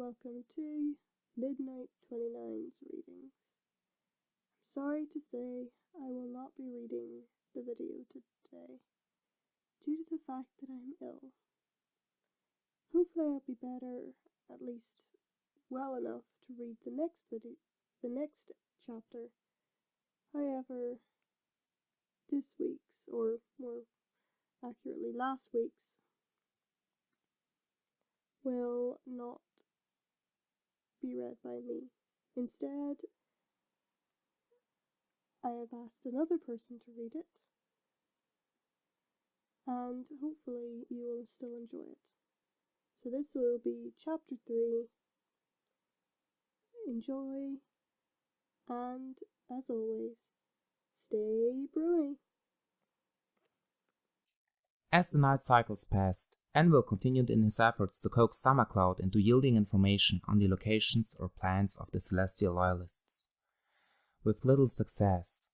welcome to Midnight 29's readings. I'm sorry to say I will not be reading the video today due to the fact that I'm ill. Hopefully I'll be better, at least well enough to read the next chapter. However, this week's, or more accurately last week's, will not be read by me. Instead, I have asked another person to read it, and hopefully you will still enjoy it. So this will be chapter 3. Enjoy, and as always, stay brony. As the night cycles passed, Anvil continued in his efforts to coax Summer Cloud into yielding information on the locations or plans of the Celestial Loyalists. With little success.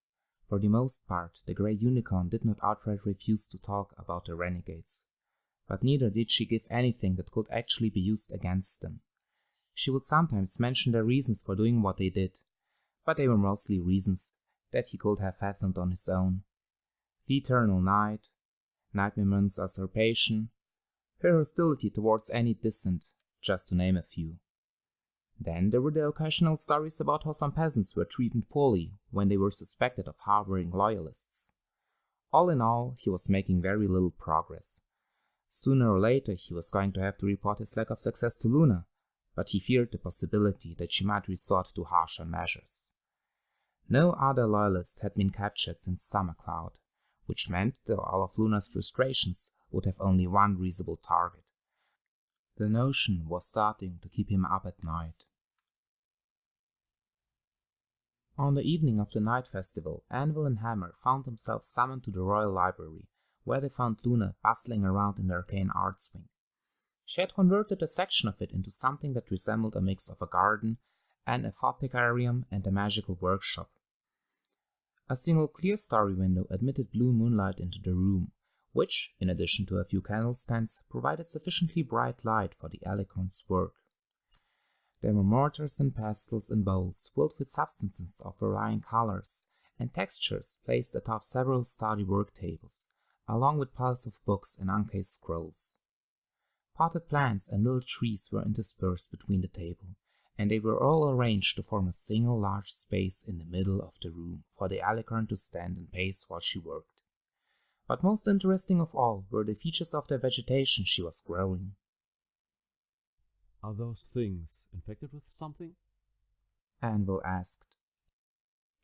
For the most part, the Grey Unicorn did not outright refuse to talk about the renegades, but neither did she give anything that could actually be used against them. She would sometimes mention their reasons for doing what they did, but they were mostly reasons that he could have fathomed on his own. The eternal night, Nightmare Moon's usurpation, her hostility towards any dissent, just to name a few. Then there were the occasional stories about how some peasants were treated poorly when they were suspected of harboring loyalists. All in all, he was making very little progress. Sooner or later he was going to have to report his lack of success to Luna, but he feared the possibility that she might resort to harsher measures. No other loyalist had been captured since Summer Cloud, which meant that all of Luna's frustrations would have only one reasonable target. The notion was starting to keep him up at night. On the evening of the night festival, Anvil and Hammer found themselves summoned to the Royal Library, where they found Luna bustling around in the arcane arts wing. She had converted a section of it into something that resembled a mix of a garden, an apothecarium, and a magical workshop. A single clear starry window admitted blue moonlight into the room, which, in addition to a few candle stands, provided sufficiently bright light for the Alicorn's work. There were mortars and pastels and bowls filled with substances of varying colors and textures placed atop several sturdy work tables, along with piles of books and uncased scrolls. Potted plants and little trees were interspersed between the table, and they were all arranged to form a single large space in the middle of the room for the Alicorn to stand and pace while she worked. But most interesting of all were the features of the vegetation she was growing. Are those things infected with something? Anvil asked.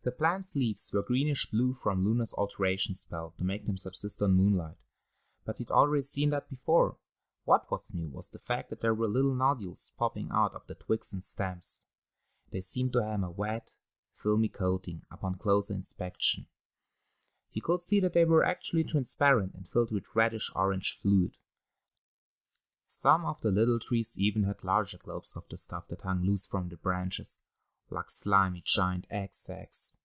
The plant's leaves were greenish-blue from Luna's alteration spell to make them subsist on moonlight, but he'd already seen that before. What was new was the fact that there were little nodules popping out of the twigs and stems. They seemed to have a wet, filmy coating upon closer inspection. He could see that they were actually transparent and filled with reddish-orange fluid. Some of the little trees even had larger globes of the stuff that hung loose from the branches, like slimy giant egg sacs.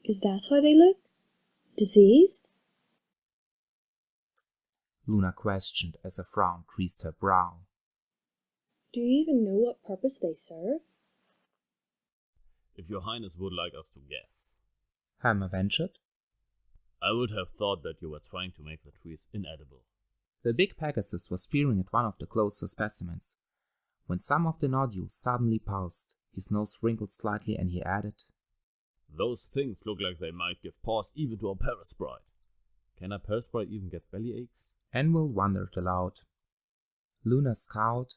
Is that how they look? Diseased? Luna questioned as a frown creased her brow. Do you even know what purpose they serve? If your highness would like us to guess. Hammer ventured. I would have thought that you were trying to make the trees inedible. The big Pegasus was peering at one of the closer specimens. When some of the nodules suddenly pulsed, his nose wrinkled slightly and he added, Those things look like they might give pause even to a parasprite. Can a parasprite even get belly aches? Anvil wondered aloud. Luna scowled.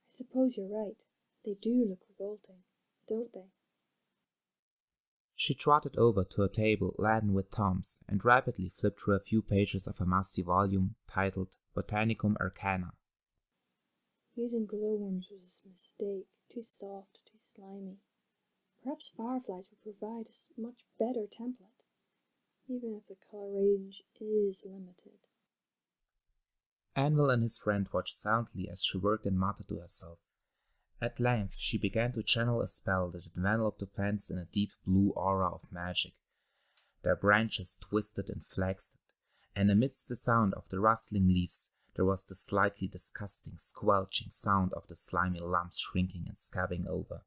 I suppose you're right. They do look revolting, don't they? She trotted over to a table laden with tomes and rapidly flipped through a few pages of a musty volume titled Botanicum Arcana. Using glowworms was a mistake. Too soft, too slimy. Perhaps fireflies would provide a much better template, even if the color range is limited. Anvil and his friend watched silently as she worked and muttered to herself. At length she began to channel a spell that enveloped the plants in a deep blue aura of magic. Their branches twisted and flexed, and amidst the sound of the rustling leaves there was the slightly disgusting, squelching sound of the slimy lumps shrinking and scabbing over.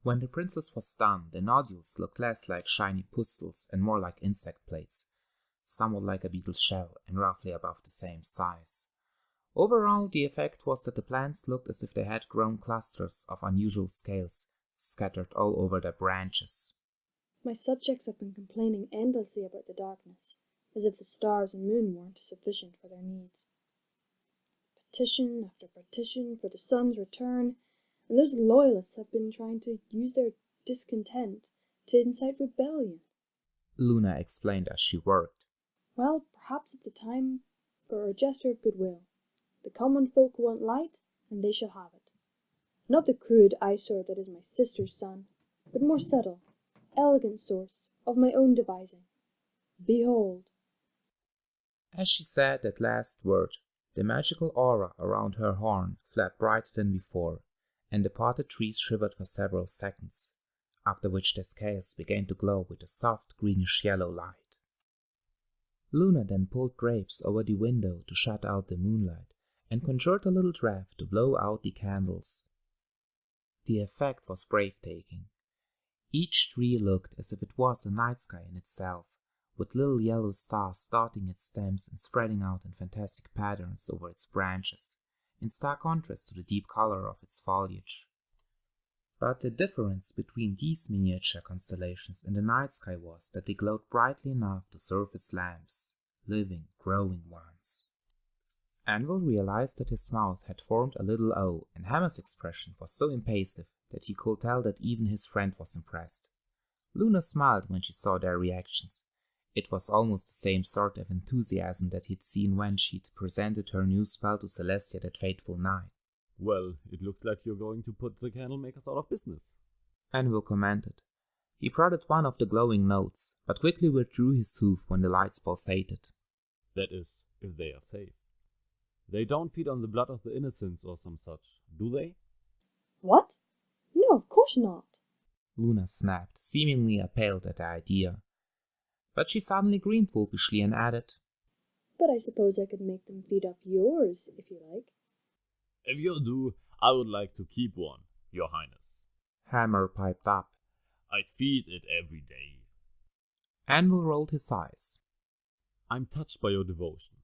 When the princess was done, the nodules looked less like shiny pustles and more like insect plates, somewhat like a beetle's shell and roughly above the same size. Overall, the effect was that the plants looked as if they had grown clusters of unusual scales, scattered all over their branches. My subjects have been complaining endlessly about the darkness, as if the stars and moon weren't sufficient for their needs. Petition after petition for the sun's return, and those loyalists have been trying to use their discontent to incite rebellion. Luna explained as she worked. Well, perhaps it's a time for a gesture of goodwill. The common folk want light, and they shall have it. Not the crude eyesore that is my sister's son, but more subtle, elegant source of my own devising. Behold. As she said that last word, the magical aura around her horn flared brighter than before, and the potted trees shivered for several seconds, after which their scales began to glow with a soft greenish-yellow light. Luna then pulled drapes over the window to shut out the moonlight, and conjured a little draft to blow out the candles. The effect was breathtaking. Each tree looked as if it was a night sky in itself, with little yellow stars dotting its stems and spreading out in fantastic patterns over its branches, in stark contrast to the deep color of its foliage. But the difference between these miniature constellations and the night sky was that they glowed brightly enough to serve as lamps, living, growing ones. Anvil realized that his mouth had formed a little O, and Hammer's expression was so impassive that he could tell that even his friend was impressed. Luna smiled when she saw their reactions. It was almost the same sort of enthusiasm that he'd seen when she'd presented her new spell to Celestia that fateful night. Well, it looks like you're going to put the candle makers out of business, Anvil commented. He prodded one of the glowing notes, but quickly withdrew his hoof when the lights pulsated. That is, if they are safe. They don't feed on the blood of the innocents or some such, do they? What? No, of course not. Luna snapped, seemingly appalled at the idea. But she suddenly grinned wolfishly and added, But I suppose I could make them feed off yours, if you like. If you do, I would like to keep one, Your Highness. Hammer piped up. I'd feed it every day. Anvil rolled his eyes. I'm touched by your devotion.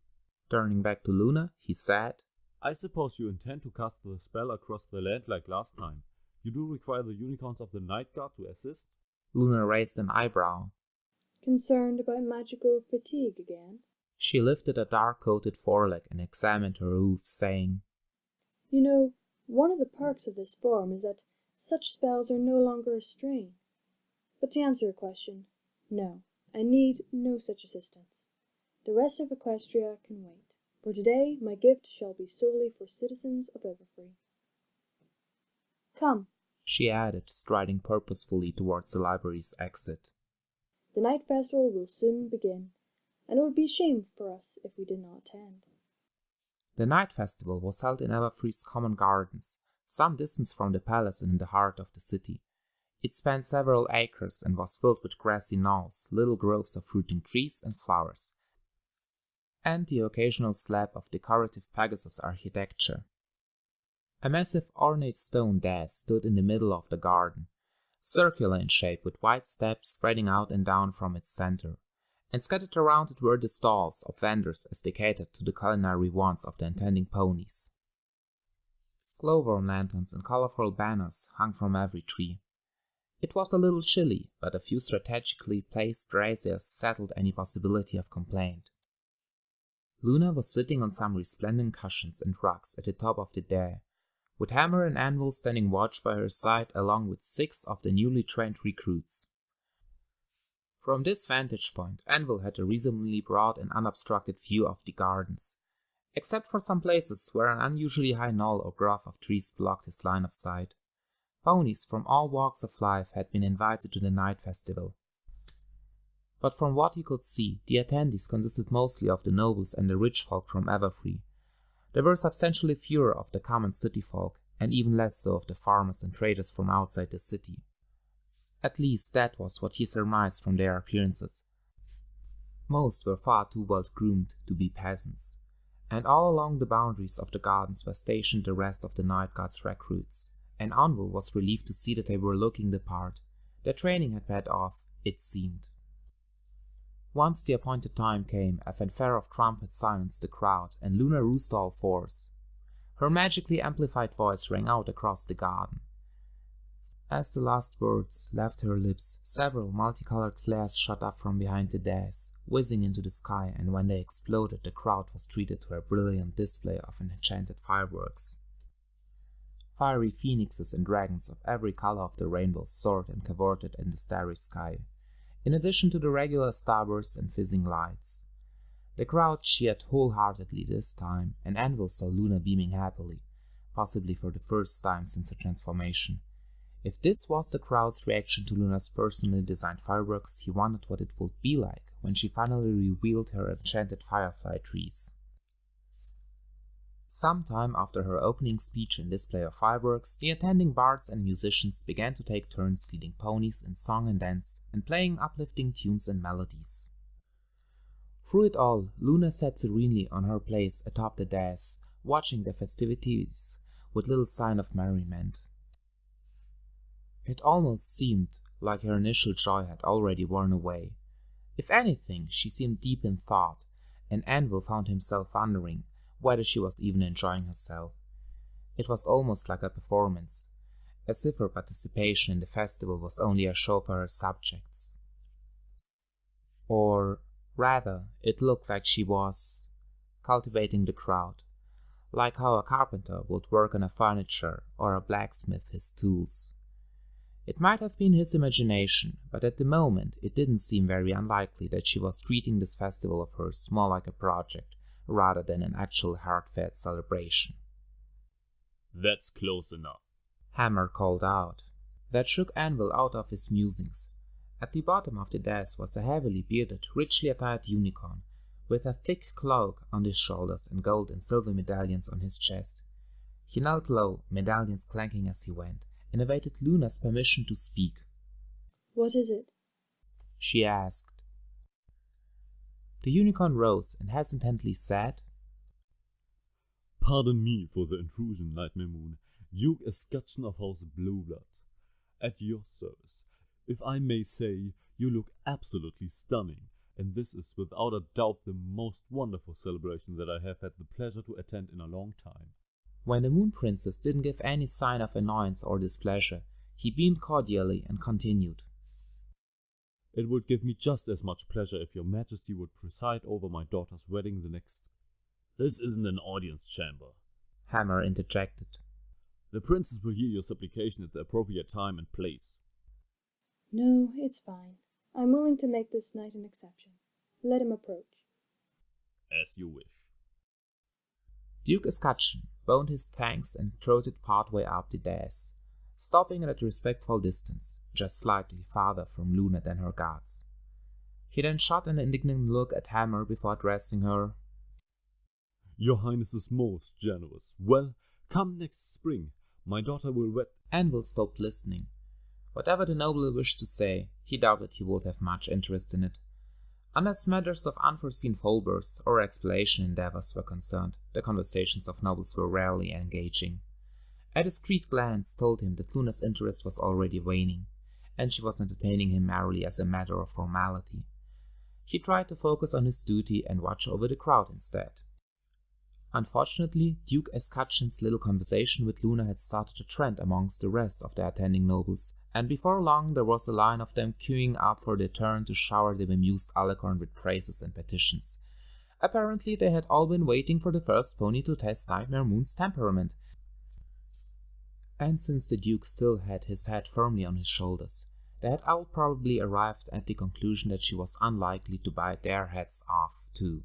Turning back to Luna, he said, I suppose you intend to cast the spell across the land like last time. You do require the unicorns of the Night God to assist? Luna raised an eyebrow. Concerned about magical fatigue again? She lifted a dark-coated foreleg and examined her hoof, saying, You know, one of the perks of this form is that such spells are no longer a strain. But to answer your question, no, I need no such assistance. The rest of Equestria can wait. For today, my gift shall be solely for citizens of Everfree. Come, she added, striding purposefully towards the library's exit. The night festival will soon begin, and it would be a shame for us if we did not attend. The night festival was held in Everfree's common gardens, some distance from the palace and in the heart of the city. It spanned several acres and was filled with grassy knolls, little groves of fruiting trees and flowers, and the occasional slab of decorative Pegasus architecture. A massive ornate stone dais stood in the middle of the garden, circular in shape with wide steps spreading out and down from its center, and scattered around it were the stalls of vendors as they catered to the culinary wants of the attending ponies. Glowworm lanterns and colorful banners hung from every tree. It was a little chilly, but a few strategically placed braziers settled any possibility of complaint. Luna was sitting on some resplendent cushions and rugs at the top of the dais, with Hammer and Anvil standing watch by her side along with 6 of the newly trained recruits. From this vantage point, Anvil had a reasonably broad and unobstructed view of the gardens, except for some places where an unusually high knoll or grove of trees blocked his line of sight. Ponies from all walks of life had been invited to the night festival. But from what he could see, the attendees consisted mostly of the nobles and the rich folk from Everfree. There were substantially fewer of the common city folk, and even less so of the farmers and traders from outside the city. At least that was what he surmised from their appearances. Most were far too well groomed to be peasants, and all along the boundaries of the gardens were stationed the rest of the Night Guard's recruits, and Anvil was relieved to see that they were looking the part. Their training had paid off, it seemed. Once the appointed time came, a fanfare of trumpets silenced the crowd, and Luna roused all fours. Her magically amplified voice rang out across the garden. As the last words left her lips, several multicolored flares shot up from behind the dais, whizzing into the sky, and when they exploded, the crowd was treated to a brilliant display of enchanted fireworks. Fiery phoenixes and dragons of every color of the rainbow soared and cavorted in the starry sky, in addition to the regular starbursts and fizzing lights. The crowd cheered wholeheartedly this time, and Anvil saw Luna beaming happily, possibly for the first time since her transformation. If this was the crowd's reaction to Luna's personally designed fireworks, he wondered what it would be like when she finally revealed her enchanted firefly trees. Sometime after her opening speech and display of fireworks, the attending bards and musicians began to take turns leading ponies in song and dance and playing uplifting tunes and melodies. Through it all, Luna sat serenely on her place atop the dais, watching the festivities with little sign of merriment. It almost seemed like her initial joy had already worn away. If anything, she seemed deep in thought, and Anvil found himself wondering whether she was even enjoying herself. It was almost like a performance, as if her participation in the festival was only a show for her subjects. Or rather, it looked like she was cultivating the crowd, like how a carpenter would work on a furniture or a blacksmith his tools. It might have been his imagination, but at the moment it didn't seem very unlikely that she was treating this festival of hers more like a project, rather than an actual heartfelt celebration. That's close enough, Hammer called out. That shook Anvil out of his musings. At the bottom of the dais was a heavily bearded, richly attired unicorn, with a thick cloak on his shoulders and gold and silver medallions on his chest. He knelt low, medallions clanking as he went, and awaited Luna's permission to speak. "What is it?" she asked. The unicorn rose and hesitantly said, "Pardon me for the intrusion, Nightmare Moon. Duke Escutcheon of House Blueblood. At your service. If I may say, you look absolutely stunning, and this is without a doubt the most wonderful celebration that I have had the pleasure to attend in a long time." When the Moon Princess didn't give any sign of annoyance or displeasure, he beamed cordially and continued. "It would give me just as much pleasure if your majesty would preside over my daughter's wedding the next—" "This isn't an audience chamber," Hammer interjected. "The princess will hear your supplication at the appropriate time and place." "No, it's fine. I'm willing to make this night an exception. Let him approach." "As you wish." Duke Escutcheon boned his thanks and trotted partway up the dais, stopping at a respectful distance, just slightly farther from Luna than her guards. He then shot an indignant look at Hammer before addressing her. "Your Highness is most generous. Well, come next spring. My daughter will wed—" Anvil stopped listening. Whatever the noble wished to say, he doubted he would have much interest in it. Unless matters of unforeseen foulbursts or explanation endeavors were concerned, the conversations of nobles were rarely engaging. A discreet glance told him that Luna's interest was already waning, and she was entertaining him merely as a matter of formality. He tried to focus on his duty and watch over the crowd instead. Unfortunately, Duke Escutcheon's little conversation with Luna had started a trend amongst the rest of the attending nobles, and before long there was a line of them queuing up for their turn to shower the bemused Alicorn with praises and petitions. Apparently they had all been waiting for the first pony to test Nightmare Moon's temperament, and since the Duke still had his head firmly on his shoulders, they had all probably arrived at the conclusion that she was unlikely to bite their heads off too.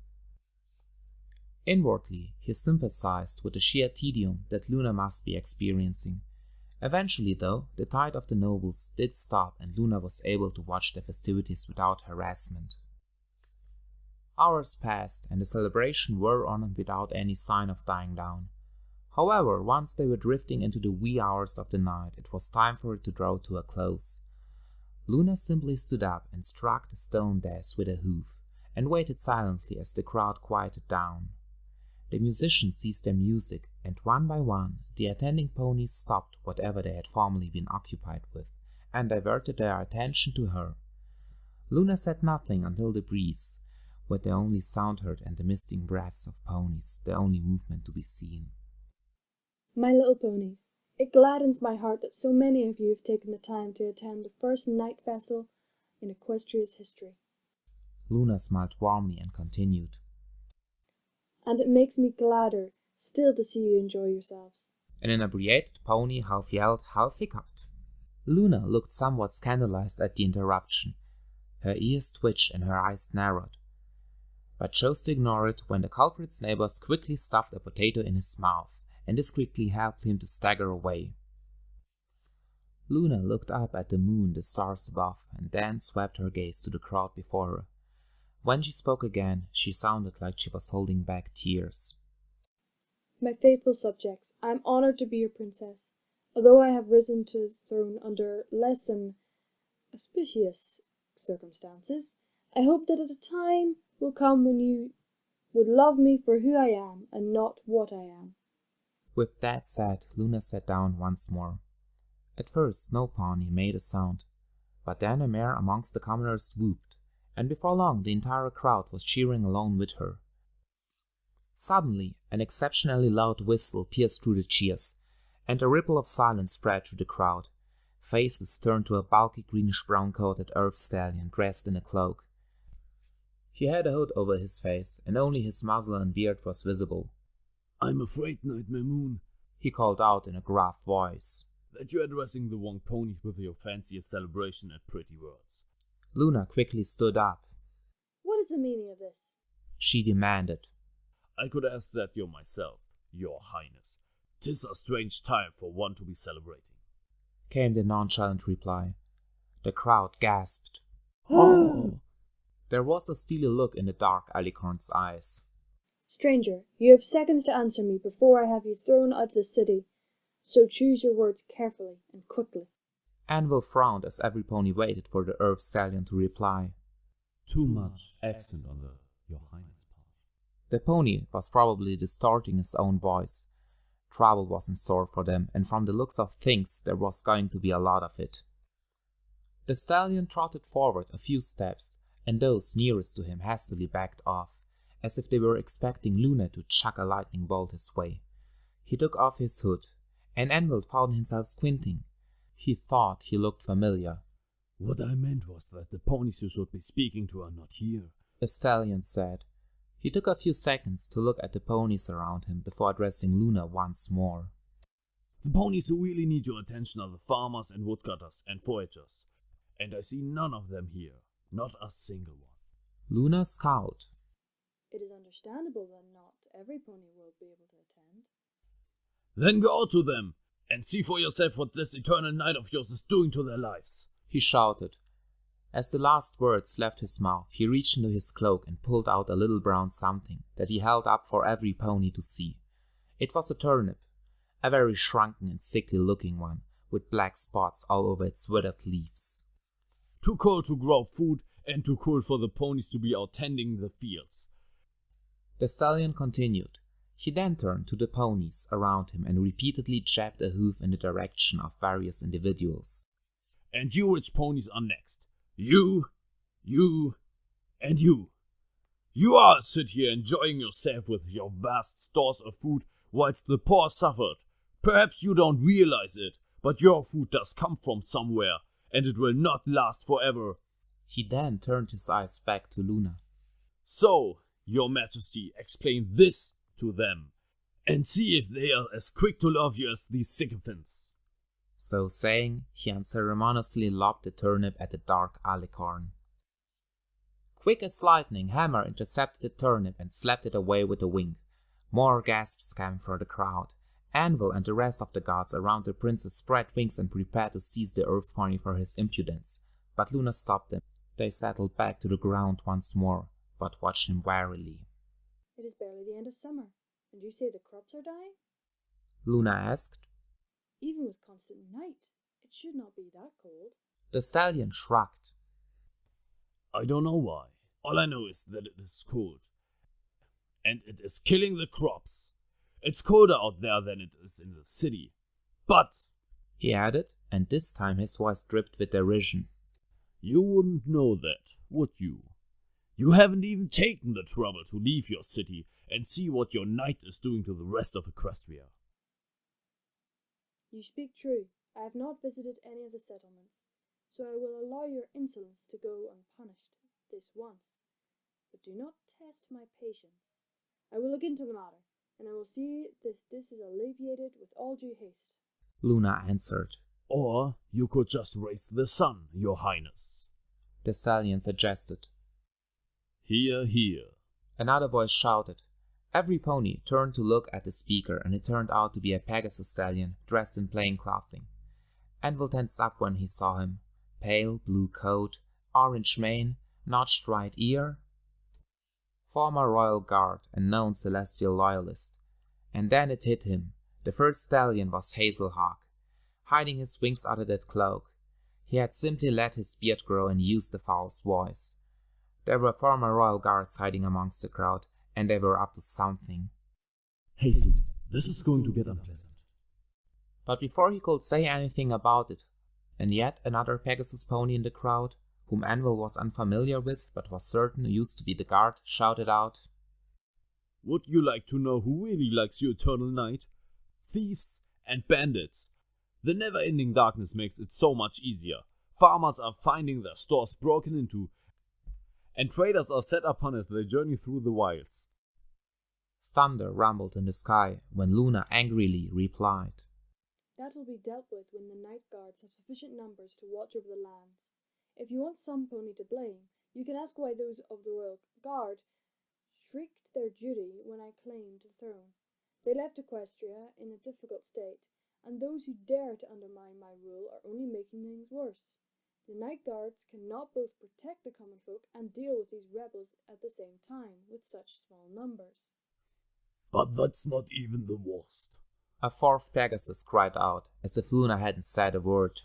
Inwardly, he sympathized with the sheer tedium that Luna must be experiencing. Eventually, though, the tide of the nobles did stop and Luna was able to watch the festivities without harassment. Hours passed and the celebration wore on without any sign of dying down. However, once they were drifting into the wee hours of the night, it was time for it to draw to a close. Luna simply stood up and struck the stone dais with a hoof, and waited silently as the crowd quieted down. The musicians ceased their music, and one by one the attending ponies stopped whatever they had formerly been occupied with, and diverted their attention to her. Luna said nothing until the breeze, with the only sound heard, and the misting breaths of ponies, the only movement to be seen. My little ponies, it gladdens my heart that so many of you have taken the time to attend the first night festival in Equestria's history. Luna smiled warmly and continued. And it makes me gladder still to see you enjoy yourselves. An inebriated pony half yelled, half hiccupped. Luna looked somewhat scandalized at the interruption. Her ears twitched and her eyes narrowed, but chose to ignore it when the culprit's neighbors quickly stuffed a potato in his mouth and discreetly helped him to stagger away. Luna looked up at the moon, the stars above, and then swept her gaze to the crowd before her. When she spoke again, she sounded like she was holding back tears. My faithful subjects, I am honored to be your princess. Although I have risen to the throne under less than auspicious circumstances, I hope that a time will come when you would love me for who I am and not what I am. With that said, Luna sat down once more. At first no pony made a sound, but then a mare amongst the commoners whooped, and before long the entire crowd was cheering along with her. Suddenly an exceptionally loud whistle pierced through the cheers, and a ripple of silence spread through the crowd. Faces turned to a bulky greenish-brown-coated earth stallion dressed in a cloak. He had a hood over his face, and only his muzzle and beard was visible. "I'm afraid, Knight Mamoon," he called out in a gruff voice, "that you're addressing the wrong pony with your fancy of celebration and pretty words." Luna quickly stood up. What is the meaning of this? She demanded. "I could ask that you myself, your highness. 'Tis a strange time for one to be celebrating," came the nonchalant reply. The crowd gasped. "Oh!" There was a steely look in the dark alicorn's eyes. Stranger, you have seconds to answer me before I have you thrown out of the city, so choose your words carefully and quickly. Anvil frowned as every pony waited for the earth stallion to reply. Too much accent on the your highness part. The pony was probably distorting his own voice. Trouble was in store for them, and from the looks of things there was going to be a lot of it. The stallion trotted forward a few steps, and those nearest to him hastily backed off, as if they were expecting Luna to chuck a lightning bolt his way. He took off his hood, and Anvil found himself squinting. He thought he looked familiar. "What I meant was that the ponies you should be speaking to are not here," the stallion said. He took a few seconds to look at the ponies around him before addressing Luna once more. "The ponies who really need your attention are the farmers and woodcutters and foragers, and I see none of them here, not a single one." Luna scowled. It is understandable that not every pony will be able to attend. "Then go to them, and see for yourself what this eternal night of yours is doing to their lives," he shouted. As the last words left his mouth, he reached into his cloak and pulled out a little brown something that he held up for every pony to see. It was a turnip, a very shrunken and sickly-looking one, with black spots all over its withered leaves. "Too cold to grow food, and too cold for the ponies to be out tending the fields." The stallion continued. He then turned to the ponies around him and repeatedly jabbed a hoof in the direction of various individuals. "And you rich ponies are next. You, and you. You all sit here enjoying yourself with your vast stores of food, whilst the poor suffered. Perhaps you don't realize it, but your food does come from somewhere, and it will not last forever." He then turned his eyes back to Luna. "So, your majesty, explain this to them, and see if they are as quick to love you as these sycophants." So saying, he unceremoniously lobbed the turnip at the dark alicorn. Quick as lightning, Hammer intercepted the turnip and slapped it away with a wing. More gasps came from the crowd. Anvil and the rest of the guards around the princess spread wings and prepared to seize the earth pony for his impudence, but Luna stopped them. They settled back to the ground once more, but watched him warily. It is barely the end of summer, and you say the crops are dying? Luna asked. Even with constant night, it should not be that cold. The stallion shrugged. "I don't know why. All I know is that it is cold. and it is killing the crops. It's colder out there than it is in the city. But, he added, and this time his voice dripped with derision, you wouldn't know that, would you? You haven't even taken the trouble to leave your city and see what your knight is doing to the rest of Equestria. You speak true. I have not visited any of the settlements, so I will allow your insolence to go unpunished this once. But do not test my patience. I will look into the matter, and I will see that this is alleviated with all due haste. Luna answered. Or you could just raise the sun, your highness, the stallion suggested. Hear, hear. Another voice shouted. Every pony turned to look at the speaker, and it turned out to be a Pegasus stallion dressed in plain clothing. Anvil tensed up when he saw him. Pale blue coat, orange mane, notched right ear. Former royal guard and known celestial loyalist. And then it hit him. The first stallion was Hazelhawk, hiding his wings under that cloak. He had simply let his beard grow and used the false voice. There were former royal guards hiding amongst the crowd, and they were up to something. Hasten, this is going to get unpleasant. But before he could say anything about it, and yet another Pegasus pony in the crowd, whom Anvil was unfamiliar with but was certain used to be the guard, shouted out, Would you like to know who really likes your eternal night? Thieves and bandits. The never-ending darkness makes it so much easier. Farmers are finding their stores broken into, and traders are set upon as they journey through the wilds. Thunder rumbled in the sky when Luna angrily replied, That will be dealt with when the night guards have sufficient numbers to watch over the lands. If you want some pony to blame, you can ask why those of the royal guard shirked their duty when I claimed the throne. They left Equestria in a difficult state, and those who dare to undermine my rule are only making things worse. The night guards cannot both protect the common folk and deal with these rebels at the same time with such small numbers. But that's not even the worst. A fourth Pegasus cried out, as if Luna hadn't said a word.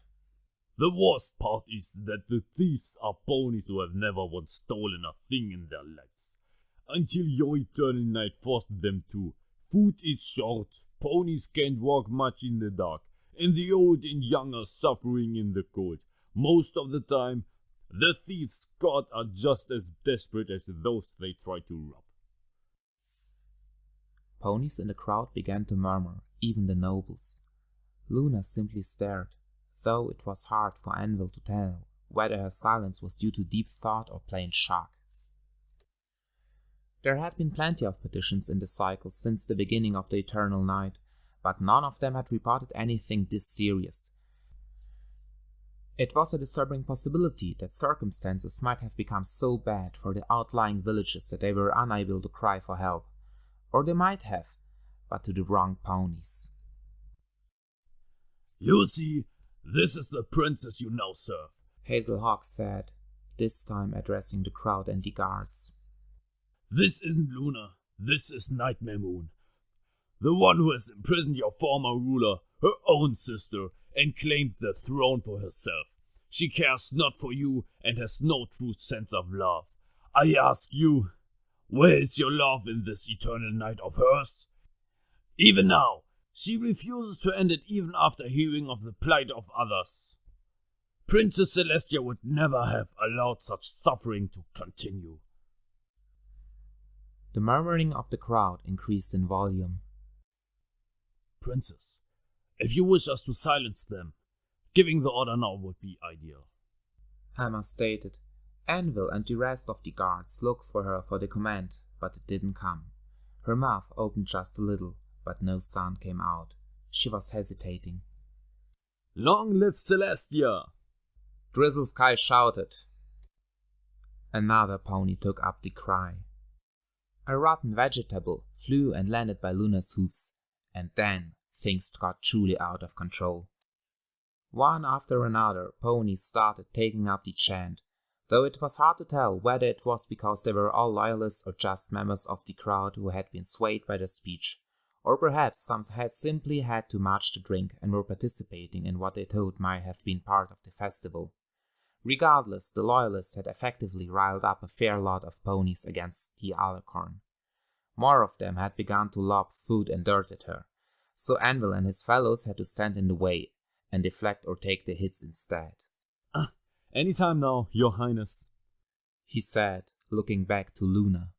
The worst part is that the thieves are ponies who have never once stolen a thing in their lives. Until your eternal night forced them to. Food is short, ponies can't walk much in the dark, and the old and young are suffering in the cold. Most of the time, the thieves caught are just as desperate as those they try to rob. Ponies in the crowd began to murmur, even the nobles. Luna simply stared, though it was hard for Anvil to tell whether her silence was due to deep thought or plain shock. There had been plenty of petitions in the cycle since the beginning of the Eternal Night, but none of them had reported anything this serious. It was a disturbing possibility that circumstances might have become so bad for the outlying villages that they were unable to cry for help. Or they might have, but to the wrong ponies. You see, this is the princess you now serve, Hazelhawk said, this time addressing the crowd and the guards. This isn't Luna, this is Nightmare Moon. The one who has imprisoned your former ruler, her own sister, and claimed the throne for herself. She cares not for you and has no true sense of love. I ask you, where is your love in this eternal night of hers? Even now, she refuses to end it even after hearing of the plight of others. Princess Celestia would never have allowed such suffering to continue. The murmuring of the crowd increased in volume. Princess, if you wish us to silence them, giving the order now would be ideal. Emma stated. Anvil and the rest of the guards looked for her for the command, but it didn't come. Her mouth opened just a little, but no sound came out. She was hesitating. Long live Celestia! Drizzle Sky shouted. Another pony took up the cry. A rotten vegetable flew and landed by Luna's hoofs, and then things got truly out of control. One after another, ponies started taking up the chant, though it was hard to tell whether it was because they were all loyalists or just members of the crowd who had been swayed by the speech, or perhaps some had simply had too much to drink and were participating in what they thought might have been part of the festival. Regardless, the loyalists had effectively riled up a fair lot of ponies against the Alicorn. More of them had begun to lob food and dirt at her, so Anvil and his fellows had to stand in the way and deflect or take the hits instead. Anytime now, Your Highness, he said, looking back to Luna.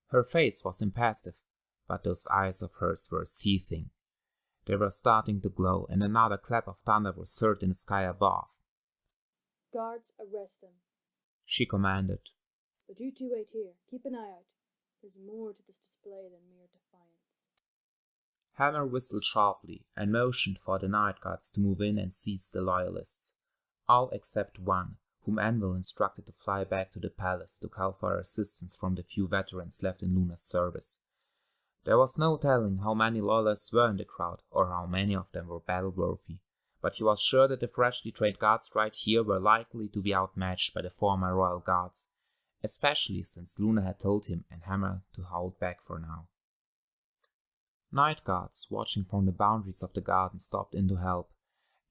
Her face was impassive, but those eyes of hers were seething. They were starting to glow, and another clap of thunder was heard in the sky above. Guards, arrest them, she commanded. but you two wait here. Keep an eye out. There's more to this display than mere defiance. Hammer whistled sharply and motioned for the night guards to move in and seize the loyalists, all except one, whom Anvil instructed to fly back to the palace to call for assistance from the few veterans left in Luna's service. There was no telling how many loyalists were in the crowd or how many of them were battle-worthy, but he was sure that the freshly trained guards right here were likely to be outmatched by the former royal guards, especially since Luna had told him and Hammer to hold back for now. Night guards watching from the boundaries of the garden stopped in to help,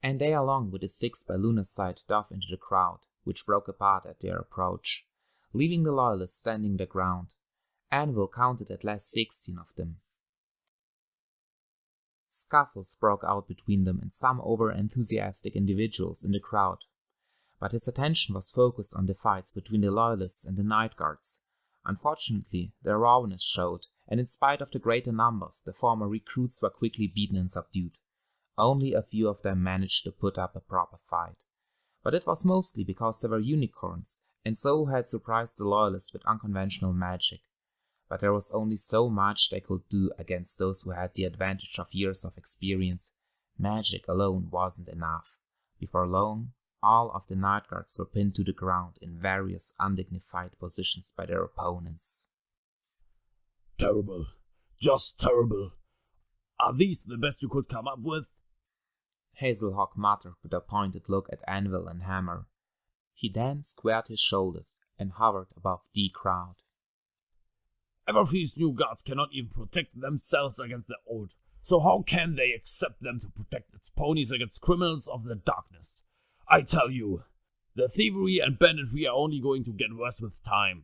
and they along with the six by Luna's side dove into the crowd, which broke apart at their approach, leaving the loyalists standing their ground. Anvil counted at least 16 of them. Scuffles broke out between them and some over-enthusiastic individuals in the crowd, but his attention was focused on the fights between the loyalists and the night guards. Unfortunately, their rawness showed, and in spite of the greater numbers, the former recruits were quickly beaten and subdued. Only a few of them managed to put up a proper fight. But it was mostly because they were unicorns, and so had surprised the loyalists with unconventional magic. But there was only so much they could do against those who had the advantage of years of experience. Magic alone wasn't enough. Before long, all of the night guards were pinned to the ground in various undignified positions by their opponents. Terrible. Just terrible. Are these the best you could come up with? Hazelhawk muttered with a pointed look at Anvil and Hammer. He then squared his shoulders and hovered above the crowd. Everfield's new guards cannot even protect themselves against the old, so how can they accept them to protect its ponies against criminals of the darkness? I tell you, the thievery and banditry are only going to get worse with time.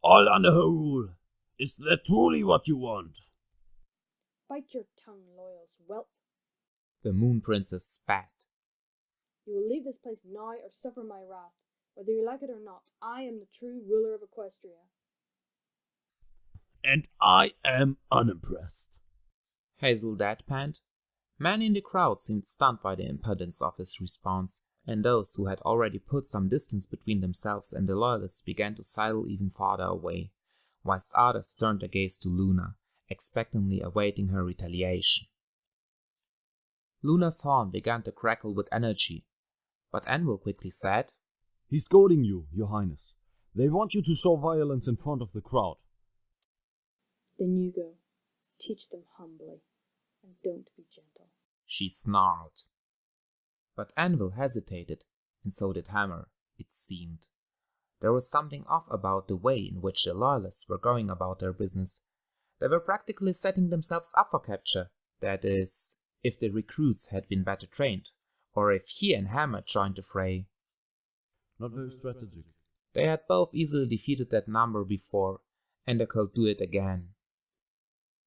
All under her rule. Is that truly what you want? Bite your tongue, loyal whelp. The Moon Princess spat. You will leave this place now or suffer my wrath. Whether you like it or not, I am the true ruler of Equestria. And I am unimpressed. Hazel deadpanned. Many in the crowd seemed stunned by the impudence of his response, and those who had already put some distance between themselves and the loyalists began to sidle even farther away, whilst others turned their gaze to Luna, expectantly awaiting her retaliation. Luna's horn began to crackle with energy, but Anvil quickly said, He's goading you, Your Highness. They want you to show violence in front of the crowd. Then you go. Teach them humbly, and don't be gentle. She snarled. But Anvil hesitated, and so did Hammer, it seemed. There was something off about the way in which the loyalists were going about their business. They were practically setting themselves up for capture, that is, if the recruits had been better trained, or if he and Hammer joined the fray. Not very strategic. They had both easily defeated that number before, and they could do it again.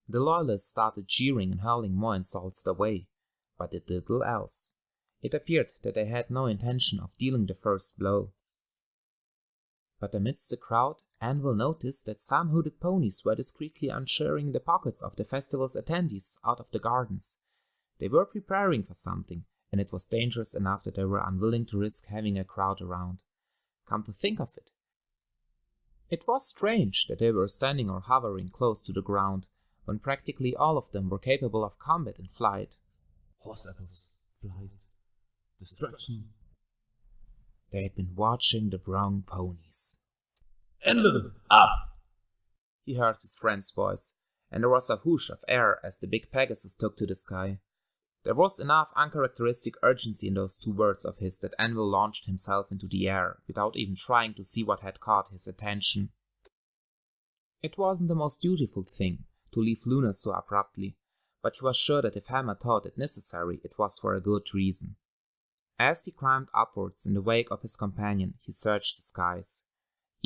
The loyalists started jeering and hurling more insults their way, but did little else. It appeared that they had no intention of dealing the first blow. But amidst the crowd, Anvil noticed that some hooded ponies were discreetly unshearing the pockets of the festival's attendees out of the gardens. They were preparing for something, and it was dangerous enough that they were unwilling to risk having a crowd around. Come to think of it, it was strange that they were standing or hovering close to the ground, when practically all of them were capable of combat and flight. Horse apples, flight, distraction. They had been watching the wrong ponies. Anvil, up! He heard his friend's voice, and there was a whoosh of air as the big Pegasus took to the sky. There was enough uncharacteristic urgency in those two words of his that Anvil launched himself into the air, without even trying to see what had caught his attention. It wasn't the most dutiful thing to leave Luna so abruptly, but he was sure that if Hammer thought it necessary, it was for a good reason. As he climbed upwards in the wake of his companion, he searched the skies.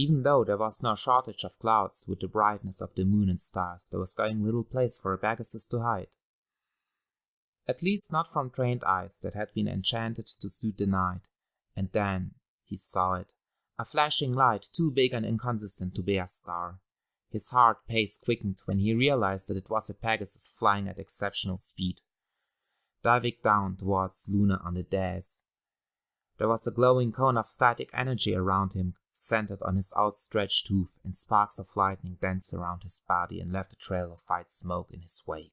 Even though there was no shortage of clouds with the brightness of the moon and stars, there was going little place for a Pegasus to hide. At least not from trained eyes that had been enchanted to suit the night. And then he saw it, a flashing light too big and inconsistent to be a star. His heart pace quickened when he realized that it was a Pegasus flying at exceptional speed, diving down towards Luna on the dais. There was a glowing cone of static energy around him, centered on his outstretched hoof, and sparks of lightning danced around his body and left a trail of white smoke in his wake.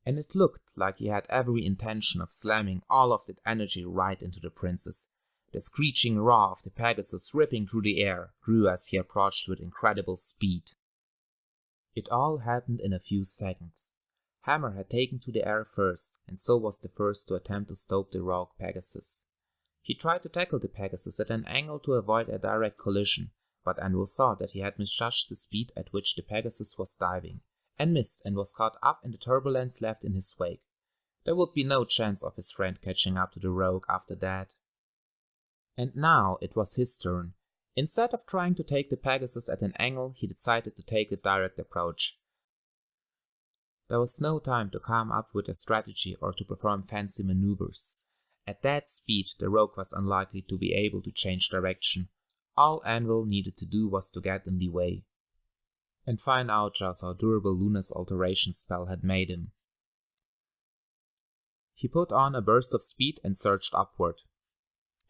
And it looked like he had every intention of slamming all of that energy right into the princess. The screeching roar of the Pegasus ripping through the air grew as he approached with incredible speed. It all happened in a few seconds. Hammer had taken to the air first, and so was the first to attempt to stop the rogue Pegasus. He tried to tackle the Pegasus at an angle to avoid a direct collision, but Anvil saw that he had misjudged the speed at which the Pegasus was diving, and missed and was caught up in the turbulence left in his wake. There would be no chance of his friend catching up to the rogue after that. And now it was his turn. Instead of trying to take the Pegasus at an angle, he decided to take a direct approach. There was no time to come up with a strategy or to perform fancy maneuvers. At that speed, the rogue was unlikely to be able to change direction. All Anvil needed to do was to get in the way, and find out just how durable Luna's alteration spell had made him. He put on a burst of speed and surged upward.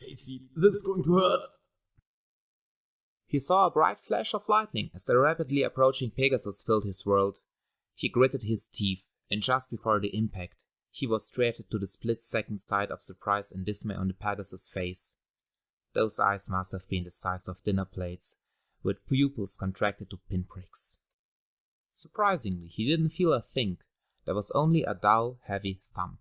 Thiese, this is going to hurt! He saw a bright flash of lightning as the rapidly approaching Pegasus filled his world. He gritted his teeth, and just before the impact, he was treated to the split-second sight of surprise and dismay on the Pegasus' face. Those eyes must have been the size of dinner plates, with pupils contracted to pinpricks. Surprisingly, he didn't feel a thing. There was only a dull, heavy thump.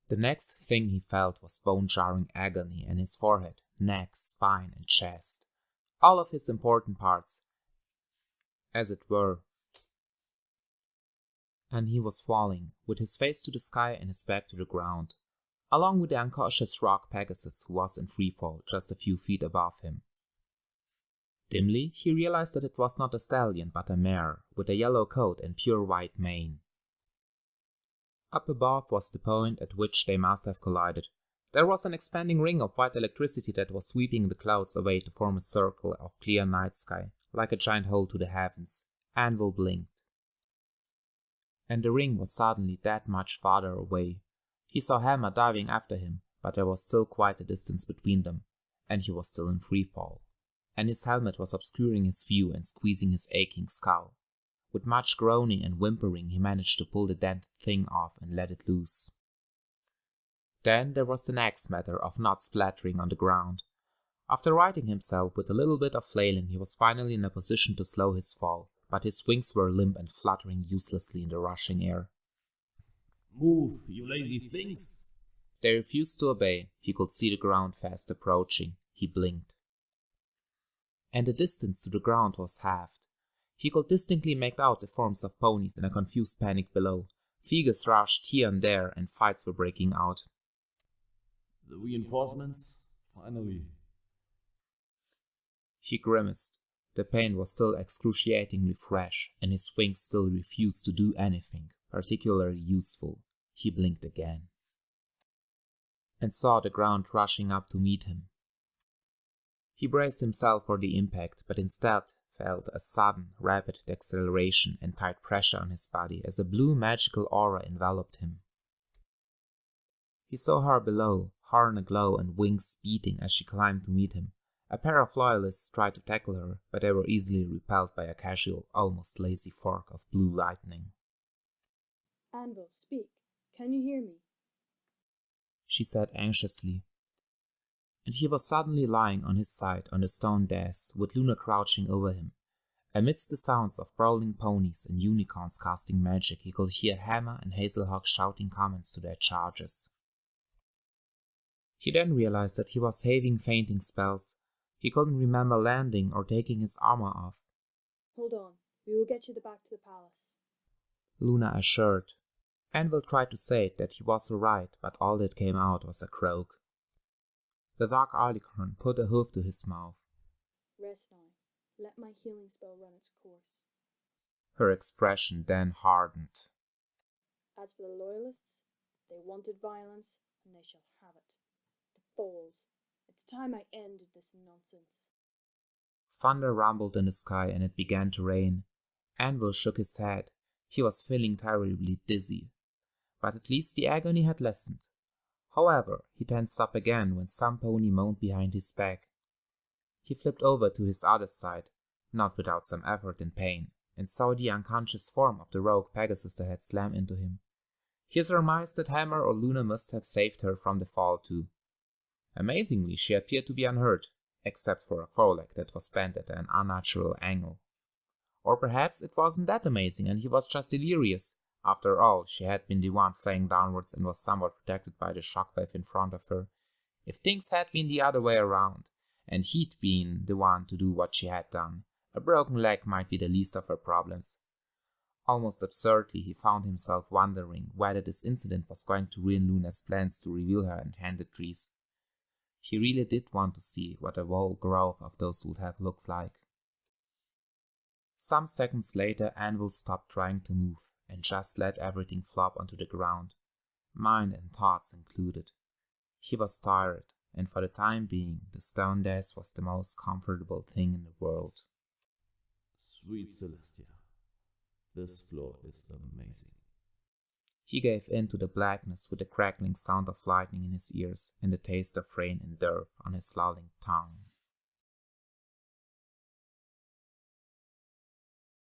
The next thing he felt was bone-jarring agony in his forehead, neck, spine, and chest. All of his important parts, as it were. And he was falling, with his face to the sky and his back to the ground, along with the unconscious rock Pegasus who was in freefall just a few feet above him. Dimly, he realized that it was not a stallion but a mare, with a yellow coat and pure white mane. Up above was the point at which they must have collided. There was an expanding ring of white electricity that was sweeping the clouds away to form a circle of clear night sky, like a giant hole to the heavens. Anvil blinked. And the ring was suddenly that much farther away. He saw Hammer diving after him, but there was still quite a distance between them, and he was still in freefall. And his helmet was obscuring his view and squeezing his aching skull. With much groaning and whimpering, he managed to pull the dented thing off and let it loose. Then there was the next matter of not splattering on the ground. After righting himself with a little bit of flailing, he was finally in a position to slow his fall, but his wings were limp and fluttering uselessly in the rushing air. Move, you lazy things! They refused to obey. He could see the ground fast approaching. He blinked. And the distance to the ground was halved. He could distinctly make out the forms of ponies in a confused panic below. Figures rushed here and there, and fights were breaking out. The reinforcements? Finally. He grimaced. The pain was still excruciatingly fresh, and his wings still refused to do anything particularly useful. He blinked again, and saw the ground rushing up to meet him. He braced himself for the impact, but instead felt a sudden, rapid acceleration and tight pressure on his body as a blue magical aura enveloped him. He saw her below, horn aglow and wings beating as she climbed to meet him. A pair of loyalists tried to tackle her, but they were easily repelled by a casual, almost lazy fork of blue lightning. Anvil, speak. Can you hear me? She said anxiously. And he was suddenly lying on his side on the stone dais, with Luna crouching over him. Amidst the sounds of brawling ponies and unicorns casting magic, he could hear Hammer and Hazelhawk shouting comments to their charges. He then realized that he was having fainting spells. He couldn't remember landing or taking his armor off. Hold on, we will get you back to the palace, Luna assured. Anvil tried to say that he was alright, but all that came out was a croak. The dark alicorn put a hoof to his mouth. Rest now. Let my healing spell run its course. Her expression then hardened. As for the loyalists, they wanted violence, and they shall have it. The fools. It's time I ended this nonsense. Thunder rumbled in the sky and it began to rain. Anvil shook his head. He was feeling terribly dizzy. But at least the agony had lessened. However, he tensed up again when some pony moaned behind his back. He flipped over to his other side, not without some effort and pain, and saw the unconscious form of the rogue Pegasus that had slammed into him. He surmised that Hammer or Luna must have saved her from the fall too. Amazingly, she appeared to be unhurt, except for a foreleg that was bent at an unnatural angle. Or perhaps it wasn't that amazing and he was just delirious. After all, she had been the one flying downwards and was somewhat protected by the shockwave in front of her. If things had been the other way around, and he'd been the one to do what she had done, a broken leg might be the least of her problems. Almost absurdly, he found himself wondering whether this incident was going to ruin Luna's plans to reveal her and hand the Thiese. He really did want to see what a whole grove of those would have looked like. Some seconds later, Anvil stopped trying to move and just let everything flop onto the ground, mind and thoughts included. He was tired, and for the time being, the stone desk was the most comfortable thing in the world. Sweet Celestia, this floor is amazing. He gave in to the blackness with the crackling sound of lightning in his ears and the taste of rain and dirt on his lolling tongue.